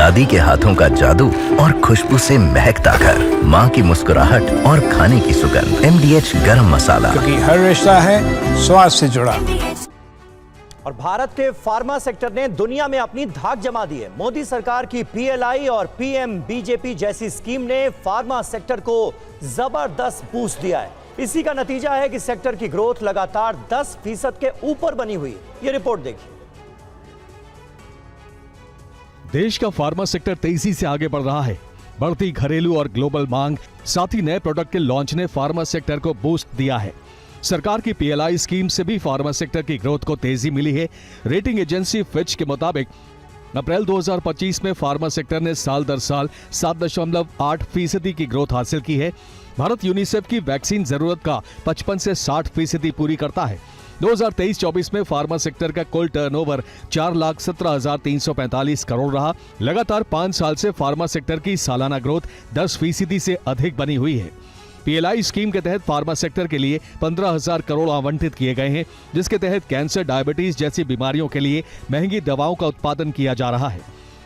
दादी के हाथों का जादू और खुशबू से महकता घर, माँ की मुस्कुराहट और खाने की सुगंध। MDH गरम मसाला, क्योंकि हर रिश्ता है स्वाद से जुड़ा। और भारत के फार्मा सेक्टर ने दुनिया में अपनी धाक जमा दी है। मोदी सरकार की PLI और PM BJP जैसी स्कीम ने फार्मा सेक्टर को जबरदस्त बूस्ट दिया है। इसी का नतीजा है कि सेक्टर की ग्रोथ लगातार 10% के ऊपर बनी हुई। ये रिपोर्ट देखिए। देश का फार्मा सेक्टर तेजी से आगे बढ़ रहा है। बढ़ती घरेलू और ग्लोबल मांग, साथ ही नए प्रोडक्ट के लॉन्च ने फार्मा सेक्टर को बूस्ट दिया है। सरकार की PLI स्कीम से भी फार्मा सेक्टर की ग्रोथ को तेजी मिली है। रेटिंग एजेंसी फिच के मुताबिक अप्रैल 2025 में फार्मा सेक्टर ने साल दर साल 7.8% की ग्रोथ हासिल की है। भारत यूनिसेफ की वैक्सीन जरूरत का 55 से 60% पूरी करता है। 2023-24 में फार्मा सेक्टर का कुल टर्नओवर 4,17,345 करोड़ रहा। लगातार 5 साल से फार्मा सेक्टर की सालाना ग्रोथ 10% से अधिक बनी हुई है। PLI स्कीम के तहत फार्मा सेक्टर के लिए 15,000 करोड़ आवंटित किए गए हैं, जिसके तहत कैंसर, डायबिटीज जैसी बीमारियों के लिए महंगी दवाओं का उत्पादन किया जा रहा है।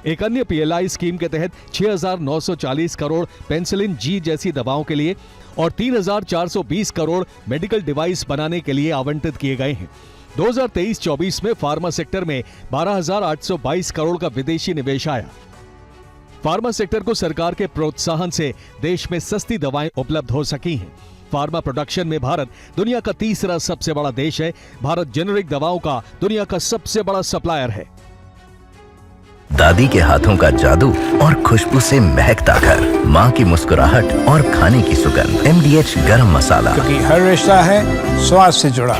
एक अन्य PLI स्कीम के तहत 6,940 करोड़ पेनिसिलिन G जैसी दवाओं के लिए और 3,420 करोड़ मेडिकल डिवाइस बनाने के लिए आवंटित किए गए हैं। 2023-24 में फार्मा सेक्टर में 12,822 करोड़ का विदेशी निवेश आया। फार्मा सेक्टर को सरकार के प्रोत्साहन से देश में सस्ती दवाएं उपलब्ध हो सकी हैं। फार्मा प्रोडक्शन में भारत दुनिया का तीसरा सबसे बड़ा देश है। भारत जेनेरिक दवाओं का दुनिया का सबसे बड़ा सप्लायर है। दादी के हाथों का जादू और खुशबू से महकता घर, माँ की मुस्कुराहट और खाने की सुगंध। MDH गरम मसाला, क्योंकि हर रिश्ता है स्वाद से जुड़ा।